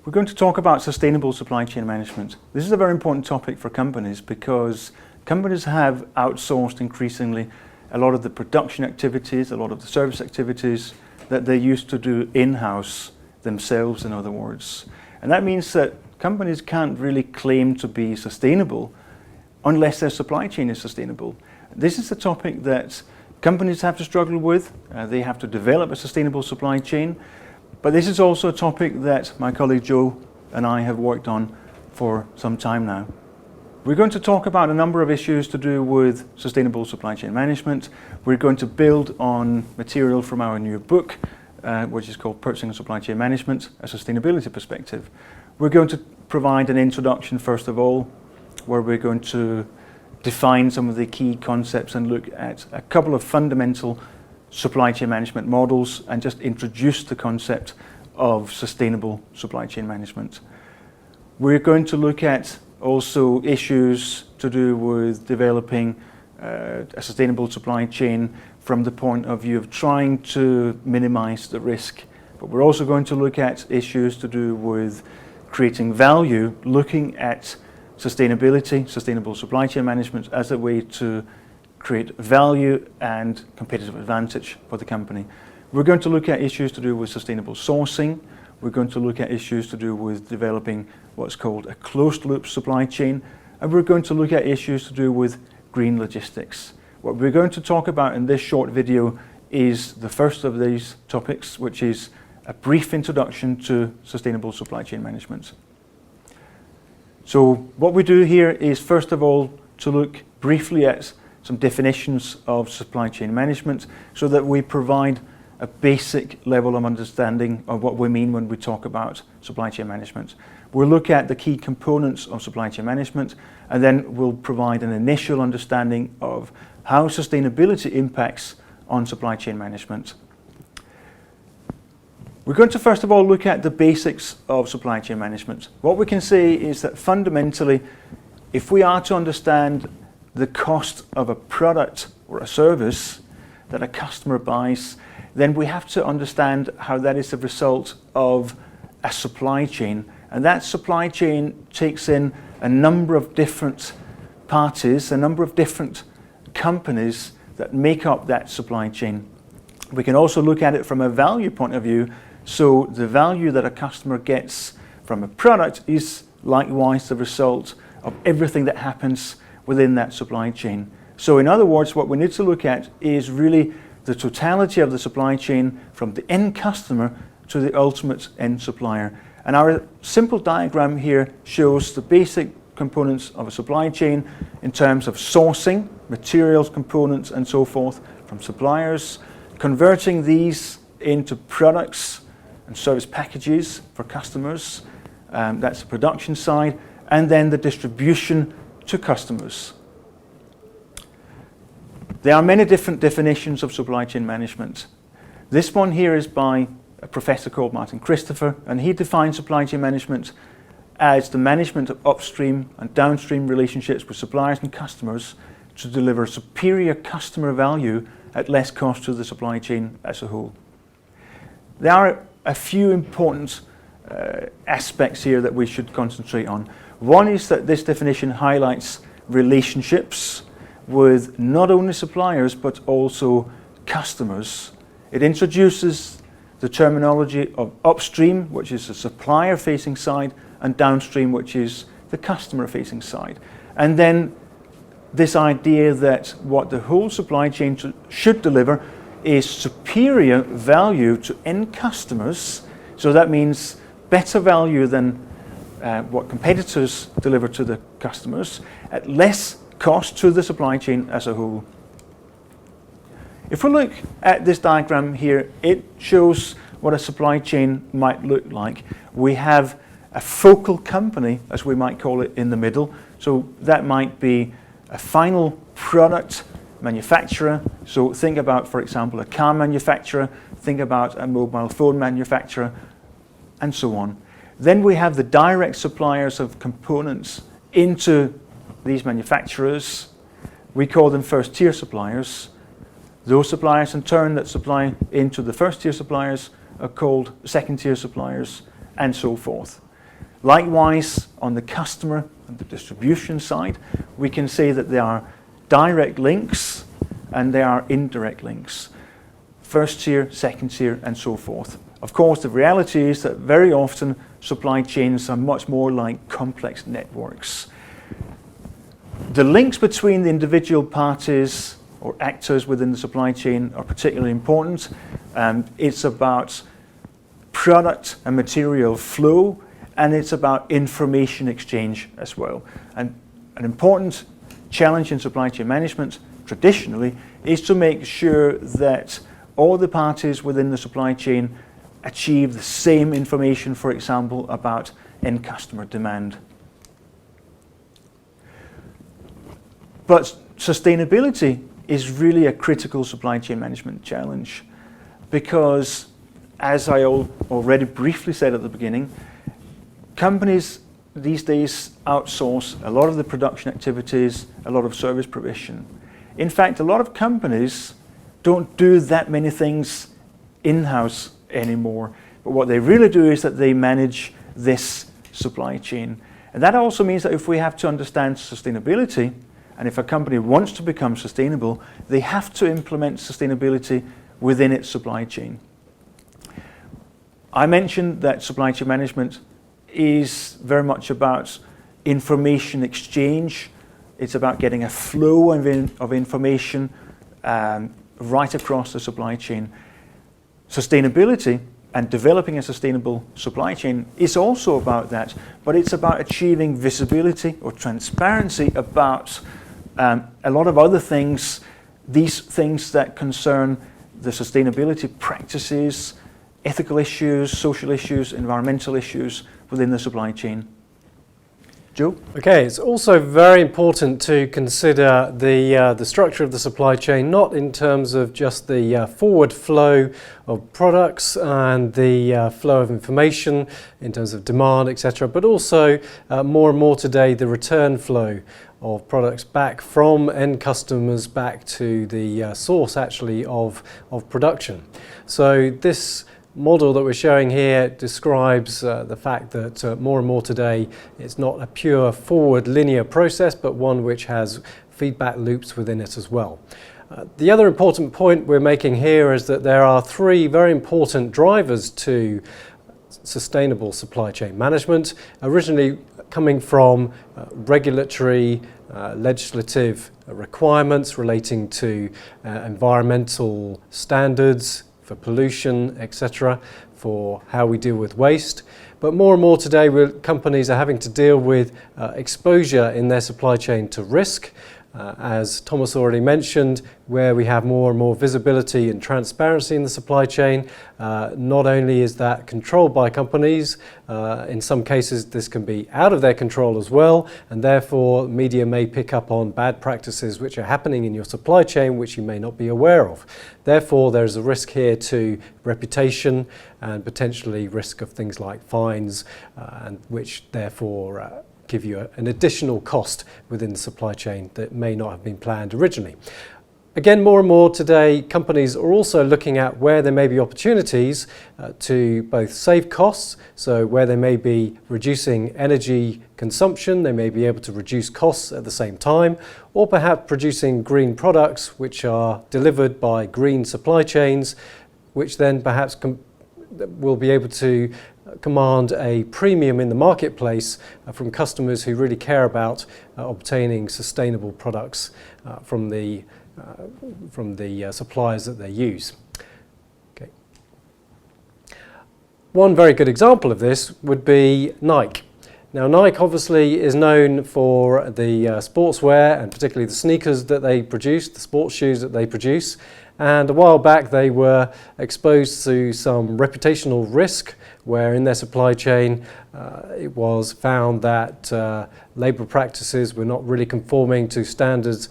We're going to talk about sustainable supply chain management. This is a very important topic for companies because companies have outsourced increasingly a lot of the production activities, a lot of the service activities that they used to do in-house themselves, in other words. And that means that companies can't really claim to be sustainable unless their supply chain is sustainable. This is a topic that companies have to struggle with. They have to develop a sustainable supply chain. But this is also a topic that my colleague Joe and I have worked on for some time now. We're going to talk about a number of issues to do with sustainable supply chain management. We're going to build on material from our new book, which is called Purchasing and Supply Chain Management, a Sustainability Perspective. We're going to provide an introduction, first of all, where we're going to define some of the key concepts and look at a couple of fundamental supply chain management models and just introduce the concept of sustainable supply chain management. We're going to look at also issues to do with developing a sustainable supply chain from the point of view of trying to minimize the risk. But we're also going to look at issues to do with creating value, looking at sustainability, sustainable supply chain management as a way to create value and competitive advantage for the company. We're going to look at issues to do with sustainable sourcing. We're going to look at issues to do with developing what's called a closed loop supply chain. And we're going to look at issues to do with green logistics. What we're going to talk about in this short video is the first of these topics, which is a brief introduction to sustainable supply chain management. So what we do here is, first of all, to look briefly at some definitions of supply chain management so that we provide a basic level of understanding of what we mean when we talk about supply chain management. We'll look at the key components of supply chain management, and then we'll provide an initial understanding of how sustainability impacts on supply chain management. We're going to first of all look at the basics of supply chain management. What we can say is that fundamentally, if we are to understand the cost of a product or a service that a customer buys, then we have to understand how that is the result of a supply chain. And that supply chain takes in a number of different parties, a number of different companies that make up that supply chain. We can also look at it from a value point of view. So the value that a customer gets from a product is likewise the result of everything that happens within that supply chain. So in other words, what we need to look at is really the totality of the supply chain from the end customer to the ultimate end supplier. And our simple diagram here shows the basic components of a supply chain in terms of sourcing, materials, components, and so forth from suppliers, converting these into products and service packages for customers. That's the production side, and then the distribution to customers. There are many different definitions of supply chain management. This one here is by a professor called Martin Christopher, and he defines supply chain management as the management of upstream and downstream relationships with suppliers and customers to deliver superior customer value at less cost to the supply chain as a whole. There are a few important aspects here that we should concentrate on. One is that this definition highlights relationships with not only suppliers but also customers. It introduces the terminology of upstream, which is the supplier-facing side, and downstream, which is the customer-facing side. And then this idea that what the whole supply chain should deliver is superior value to end customers. So that means better value than what competitors deliver to the customers at less cost to the supply chain as a whole. If we look at this diagram here, it shows what a supply chain might look like. We have a focal company, as we might call it, in the middle. So that might be a final product manufacturer. So think about, for example, a car manufacturer, think about a mobile phone manufacturer, and so on. Then we have the direct suppliers of components into these manufacturers. We call them first-tier suppliers. Those suppliers in turn that supply into the first-tier suppliers are called second-tier suppliers, and so forth. Likewise, on the customer and the distribution side, we can say that there are direct links and there are indirect links. First tier, second tier, and so forth. Of course, the reality is that very often supply chains are much more like complex networks. The links between the individual parties or actors within the supply chain are particularly important. It's about product and material flow, and it's about information exchange as well. And an important challenge in supply chain management traditionally is to make sure that all the parties within the supply chain achieve the same information, for example, about end customer demand. But sustainability is really a critical supply chain management challenge because, as I already briefly said at the beginning, companies these days outsource a lot of the production activities, a lot of service provision. In fact, a lot of companies don't do that many things in-house anymore. But what they really do is that they manage this supply chain. And that also means that if we have to understand sustainability, and if a company wants to become sustainable, they have to implement sustainability within its supply chain. I mentioned that supply chain management is very much about information exchange. It's about getting a flow of information right across the supply chain. Sustainability and developing a sustainable supply chain is also about that, but it's about achieving visibility or transparency about a lot of other things, these things that concern the sustainability practices, ethical issues, social issues, environmental issues within the supply chain. Joe? Okay, it's also very important to consider the structure of the supply chain, not in terms of just the forward flow of products and the flow of information in terms of demand, etc., but also more and more today the return flow of products back from end customers back to the source actually of production. So this model that we're showing here describes the fact that more and more today it's not a pure forward linear process, but one which has feedback loops within it as well. The other important point we're making here is that there are three very important drivers to sustainable supply chain management, originally coming from regulatory, legislative requirements relating to environmental standards, for pollution, etc., for how we deal with waste. But more and more today, companies are having to deal with exposure in their supply chain to risk. As Thomas already mentioned, where we have more and more visibility and transparency in the supply chain, not only is that controlled by companies, in some cases this can be out of their control as well, and therefore media may pick up on bad practices which are happening in your supply chain which you may not be aware of. Therefore there is a risk here to reputation and potentially risk of things like fines, and which therefore give you an additional cost within the supply chain that may not have been planned originally. Again, more and more today, companies are also looking at where there may be opportunities to both save costs, so where they may be reducing energy consumption, they may be able to reduce costs at the same time, or perhaps producing green products which are delivered by green supply chains, which then perhaps will be able to command a premium in the marketplace from customers who really care about obtaining sustainable products from the suppliers that they use. Okay. One very good example of this would be Nike. Now Nike obviously is known for the sportswear and particularly the sneakers that they produce, the sports shoes that they produce, and a while back they were exposed to some reputational risk where in their supply chain it was found that labour practices were not really conforming to standards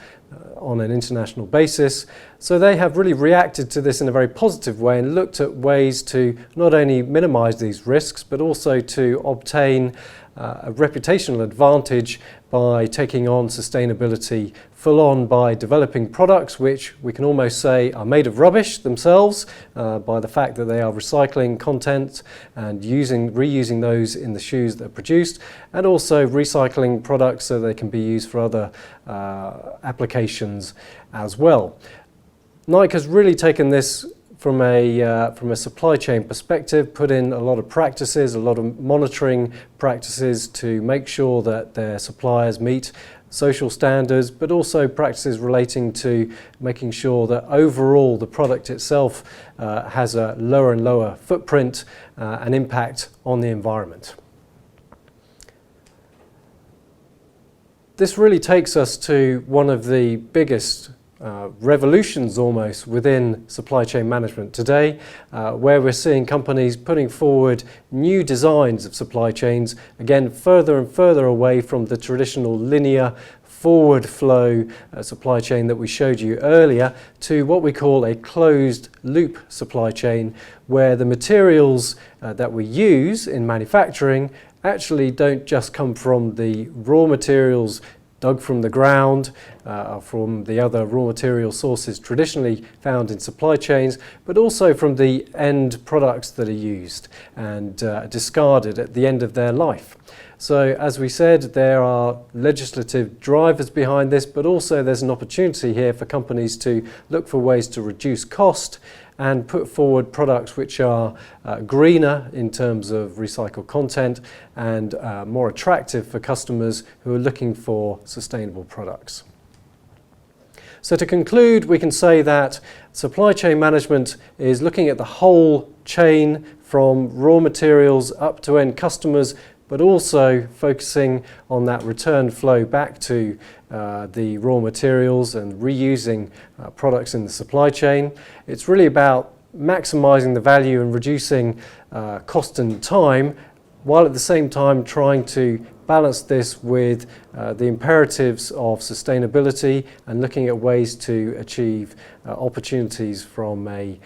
on an international basis, So they have really reacted to this in a very positive way and looked at ways to not only minimise these risks but also to obtain a reputational advantage by taking on sustainability full on by developing products which we can almost say are made of rubbish themselves by the fact that they are recycling content and reusing those in the shoes that are produced, and also recycling products so they can be used for other applications as well. Nike has really taken this from a supply chain perspective, put in a lot of practices, a lot of monitoring practices to make sure that their suppliers meet social standards, but also practices relating to making sure that overall the product itself has a lower and lower footprint and impact on the environment. This really takes us to one of the biggest revolutions almost within supply chain management today, where we're seeing companies putting forward new designs of supply chains, again further and further away from the traditional linear forward flow supply chain that we showed you earlier to what we call a closed loop supply chain, where the materials that we use in manufacturing actually don't just come from the raw materials dug from the ground, from the other raw material sources traditionally found in supply chains, but also from the end products that are used and discarded at the end of their life. So as we said, there are legislative drivers behind this, but also there's an opportunity here for companies to look for ways to reduce cost and put forward products which are greener in terms of recycled content and more attractive for customers who are looking for sustainable products. So to conclude, we can say that supply chain management is looking at the whole chain from raw materials up to end customers, but also focusing on that return flow back to the raw materials and reusing products in the supply chain. It's really about maximizing the value and reducing cost and time, while at the same time trying to balance this with the imperatives of sustainability and looking at ways to achieve opportunities from a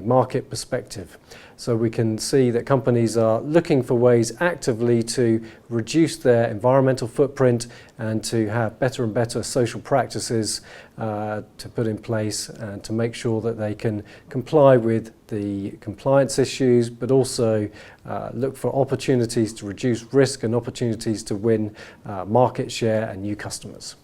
market perspective. So we can see that companies are looking for ways actively to reduce their environmental footprint and to have better and better social practices to put in place and to make sure that they can comply with the compliance issues, but also look for opportunities to reduce risk and opportunities to win market share and new customers.